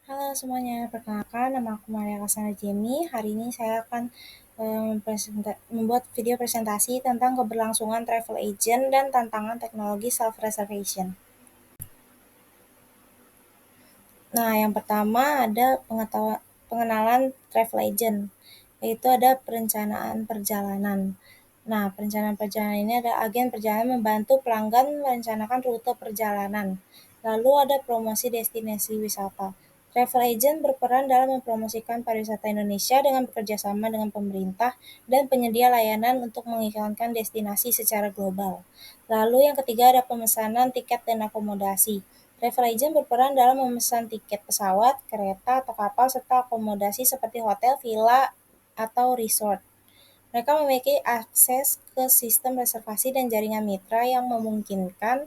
Halo semuanya, perkenalkan nama aku Maria Kasana Jemi. Hari ini saya akan membuat video presentasi tentang keberlangsungan travel agent dan tantangan teknologi self-reservation. Nah, yang pertama ada pengenalan travel agent, yaitu ada perencanaan perjalanan. Nah, perencanaan perjalanan ini ada agen perjalanan membantu pelanggan merencanakan rute perjalanan. Lalu ada promosi destinasi wisata. Travel agent berperan dalam mempromosikan pariwisata Indonesia dengan bekerja sama dengan pemerintah dan penyedia layanan untuk mengiklankan destinasi secara global. Lalu yang ketiga ada pemesanan tiket dan akomodasi. Travel agent berperan dalam memesan tiket pesawat, kereta, atau kapal serta akomodasi seperti hotel, villa, atau resort. Mereka memiliki akses ke sistem reservasi dan jaringan mitra yang memungkinkan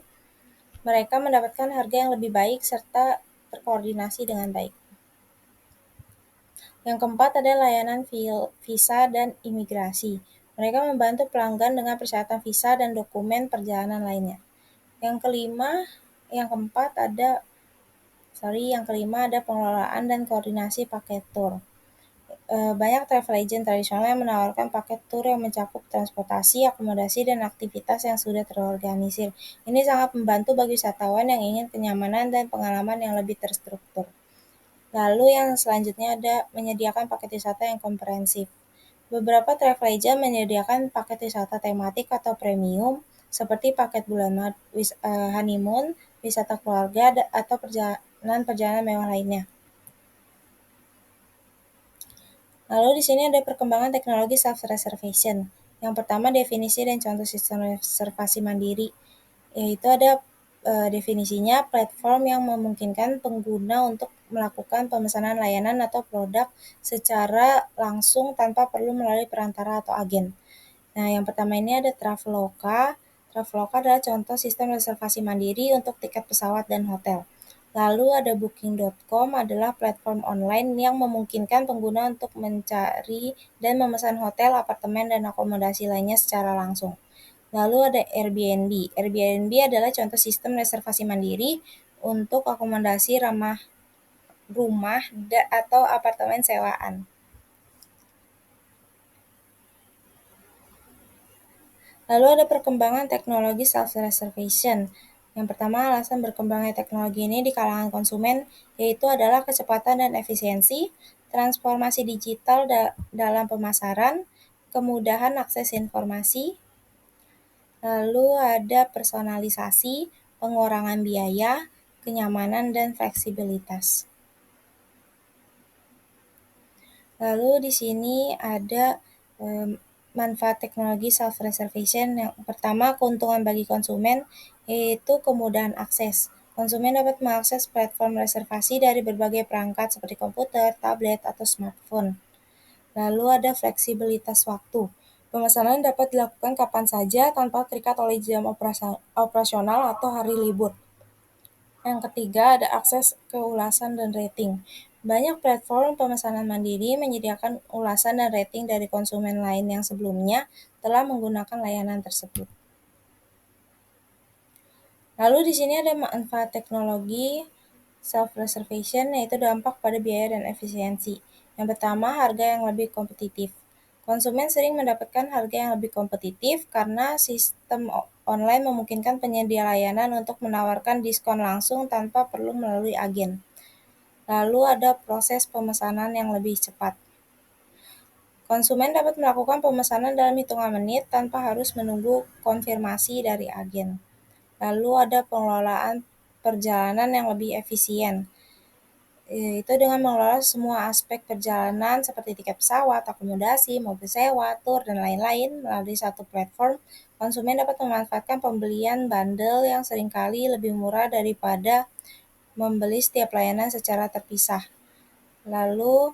mereka mendapatkan harga yang lebih baik serta terkoordinasi dengan baik. Yang keempat ada layanan visa dan imigrasi. Mereka membantu pelanggan dengan persyaratan visa dan dokumen perjalanan lainnya. Yang kelima ada pengelolaan dan koordinasi paket tur. Banyak travel agent tradisional yang menawarkan paket tur yang mencakup transportasi, akomodasi, dan aktivitas yang sudah terorganisir. Ini sangat membantu bagi wisatawan yang ingin kenyamanan dan pengalaman yang lebih terstruktur. Lalu yang selanjutnya ada menyediakan paket wisata yang komprehensif. Beberapa travel agent menyediakan paket wisata tematik atau premium seperti paket bulan honeymoon, wisata keluarga, atau perjalanan mewah lainnya. Lalu di sini ada perkembangan teknologi self-reservation. Yang pertama definisi dan contoh sistem reservasi mandiri, yaitu ada definisinya platform yang memungkinkan pengguna untuk melakukan pemesanan layanan atau produk secara langsung tanpa perlu melalui perantara atau agen. Nah, yang pertama ini ada Traveloka. Traveloka adalah contoh sistem reservasi mandiri untuk tiket pesawat dan hotel. Lalu ada Booking.com adalah platform online yang memungkinkan pengguna untuk mencari dan memesan hotel, apartemen, dan akomodasi lainnya secara langsung. Lalu ada Airbnb. Airbnb adalah contoh sistem reservasi mandiri untuk akomodasi ramah rumah atau apartemen sewaan. Lalu ada perkembangan teknologi self-reservation. Yang pertama, alasan berkembangnya teknologi ini di kalangan konsumen yaitu adalah kecepatan dan efisiensi, transformasi digital dalam pemasaran, kemudahan akses informasi, lalu ada personalisasi, pengurangan biaya, kenyamanan, dan fleksibilitas. Lalu di sini ada manfaat teknologi self-reservation. Yang pertama, keuntungan bagi konsumen, yaitu kemudahan akses. Konsumen dapat mengakses platform reservasi dari berbagai perangkat seperti komputer, tablet, atau smartphone. Lalu ada fleksibilitas waktu. Pemesanan dapat dilakukan kapan saja tanpa terikat oleh jam operasional atau hari libur. Yang ketiga ada akses ke ulasan dan rating. Banyak platform pemesanan mandiri menyediakan ulasan dan rating dari konsumen lain yang sebelumnya telah menggunakan layanan tersebut. Lalu di sini ada manfaat teknologi self-reservation, yaitu dampak pada biaya dan efisiensi. Yang pertama, harga yang lebih kompetitif. Konsumen sering mendapatkan harga yang lebih kompetitif karena sistem online memungkinkan penyedia layanan untuk menawarkan diskon langsung tanpa perlu melalui agen. Lalu ada proses pemesanan yang lebih cepat. Konsumen dapat melakukan pemesanan dalam hitungan menit tanpa harus menunggu konfirmasi dari agen. Lalu ada pengelolaan perjalanan yang lebih efisien, yaitu dengan mengelola semua aspek perjalanan seperti tiket pesawat, akomodasi, mobil sewa, tur, dan lain-lain melalui satu platform. Konsumen dapat memanfaatkan pembelian bundle yang seringkali lebih murah daripada membeli setiap layanan secara terpisah. Lalu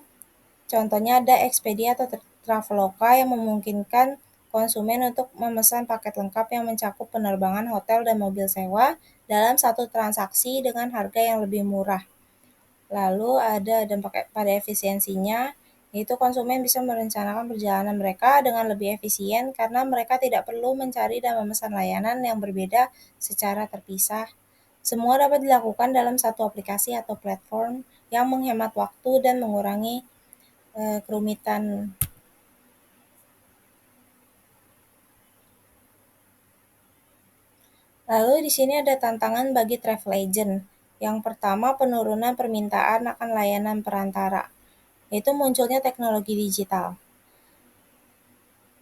contohnya ada Expedia atau Traveloka yang memungkinkan konsumen untuk memesan paket lengkap yang mencakup penerbangan, hotel, dan mobil sewa dalam satu transaksi dengan harga yang lebih murah. Lalu ada dampak pada efisiensinya, yaitu konsumen bisa merencanakan perjalanan mereka dengan lebih efisien karena mereka tidak perlu mencari dan memesan layanan yang berbeda secara terpisah, Semua dapat dilakukan dalam satu aplikasi atau platform yang menghemat waktu dan mengurangi kerumitan. Lalu di sini ada tantangan bagi travel agent. Yang pertama, penurunan permintaan akan layanan perantara, yaitu munculnya teknologi digital.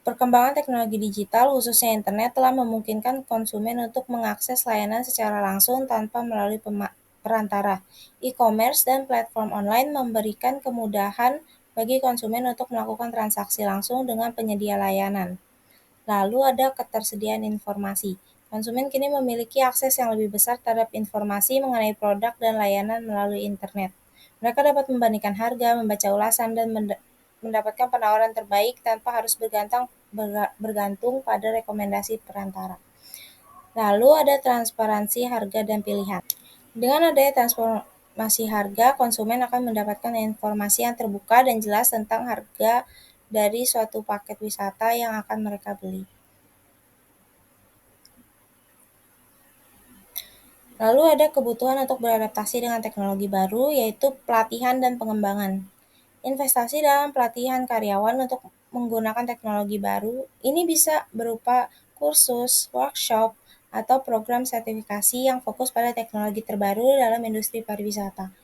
Perkembangan teknologi digital, khususnya internet, telah memungkinkan konsumen untuk mengakses layanan secara langsung tanpa melalui perantara. E-commerce dan platform online memberikan kemudahan bagi konsumen untuk melakukan transaksi langsung dengan penyedia layanan. Lalu ada ketersediaan informasi. Konsumen kini memiliki akses yang lebih besar terhadap informasi mengenai produk dan layanan melalui internet. Mereka dapat membandingkan harga, membaca ulasan, dan mendapatkan penawaran terbaik tanpa harus bergantung pada rekomendasi perantara. Lalu ada transparansi harga dan pilihan. Dengan adanya transformasi harga, konsumen akan mendapatkan informasi yang terbuka dan jelas tentang harga dari suatu paket wisata yang akan mereka beli. Lalu ada kebutuhan untuk beradaptasi dengan teknologi baru, yaitu pelatihan dan pengembangan. Investasi dalam pelatihan karyawan untuk menggunakan teknologi baru, ini bisa berupa kursus, workshop, atau program sertifikasi yang fokus pada teknologi terbaru dalam industri pariwisata.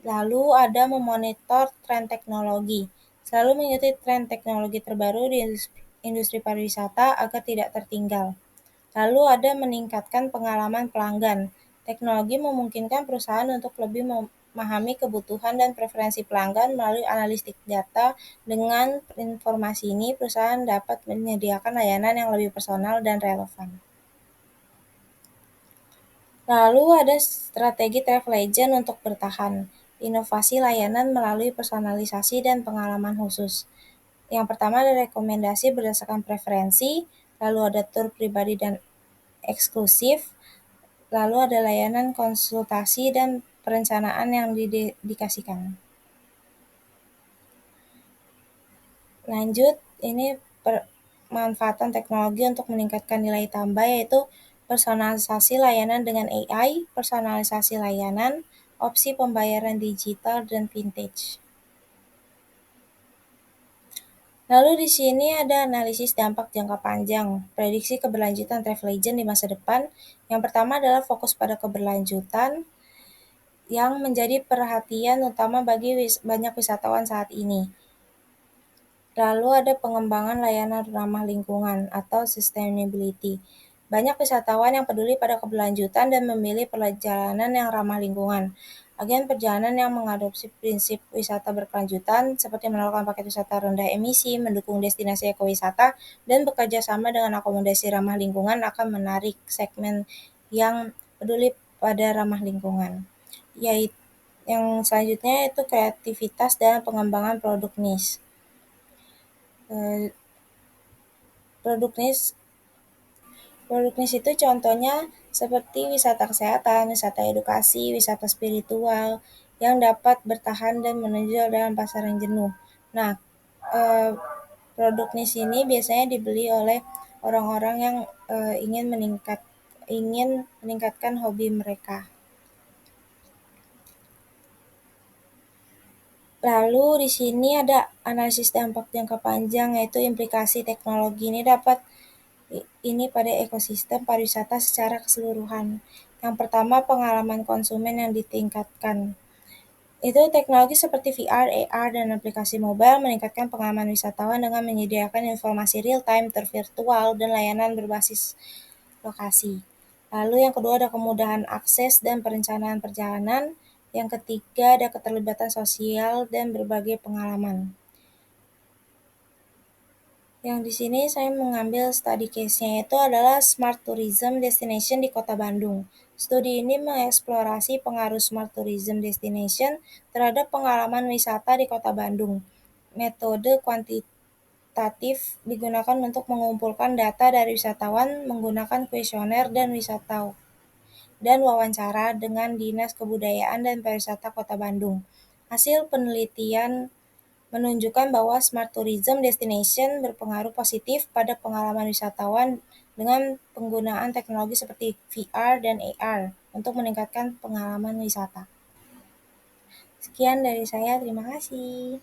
Lalu ada memonitor tren teknologi, selalu mengikuti tren teknologi terbaru di industri pariwisata agar tidak tertinggal. Lalu ada meningkatkan pengalaman pelanggan. Teknologi memungkinkan perusahaan untuk lebih memahami kebutuhan dan preferensi pelanggan melalui analitik data. Dengan informasi ini, perusahaan dapat menyediakan layanan yang lebih personal dan relevan. Lalu ada strategi travel agent untuk bertahan. Inovasi layanan melalui personalisasi dan pengalaman khusus. Yang pertama ada rekomendasi berdasarkan preferensi, lalu ada tur pribadi dan eksklusif, lalu ada layanan konsultasi dan perencanaan yang didedikasikan. Lanjut, ini pemanfaatan teknologi untuk meningkatkan nilai tambah, yaitu personalisasi layanan dengan AI, personalisasi layanan, opsi pembayaran digital, dan vintage. Lalu di sini ada analisis dampak jangka panjang, prediksi keberlanjutan travel agent di masa depan. Yang pertama adalah fokus pada keberlanjutan yang menjadi perhatian utama bagi banyak wisatawan saat ini. Lalu ada pengembangan layanan ramah lingkungan atau sustainability. Banyak wisatawan yang peduli pada keberlanjutan dan memilih perjalanan yang ramah lingkungan. Agen perjalanan yang mengadopsi prinsip wisata berkelanjutan seperti menawarkan paket wisata rendah emisi, mendukung destinasi ekowisata, dan bekerja sama dengan akomodasi ramah lingkungan akan menarik segmen yang peduli pada ramah lingkungan. Yaitu yang selanjutnya itu kreativitas dan pengembangan produk niche. Produk niche itu contohnya seperti wisata kesehatan, wisata edukasi, wisata spiritual yang dapat bertahan dan menonjol dalam pasar yang jenuh. Nah, produk niche ini biasanya dibeli oleh orang-orang yang ingin meningkatkan hobi mereka. Lalu di sini ada analisis dampak jangka panjang, yaitu implikasi teknologi ini pada ekosistem pariwisata secara keseluruhan. Yang pertama, pengalaman konsumen yang ditingkatkan. Itu teknologi seperti VR, AR, dan aplikasi mobile meningkatkan pengalaman wisatawan dengan menyediakan informasi real-time, tervirtual, dan layanan berbasis lokasi. Lalu yang kedua ada kemudahan akses dan perencanaan perjalanan. Yang ketiga ada keterlibatan sosial dan berbagai pengalaman. Yang di sini saya mengambil study case-nya, itu adalah Smart Tourism Destination di Kota Bandung. Studi ini mengeksplorasi pengaruh Smart Tourism Destination terhadap pengalaman wisata di Kota Bandung. Metode kuantitatif digunakan untuk mengumpulkan data dari wisatawan menggunakan kuesioner dan wawancara dengan Dinas Kebudayaan dan Pariwisata Kota Bandung. Hasil penelitian menunjukkan bahwa Smart Tourism Destination berpengaruh positif pada pengalaman wisatawan dengan penggunaan teknologi seperti VR dan AR untuk meningkatkan pengalaman wisata. Sekian dari saya, terima kasih.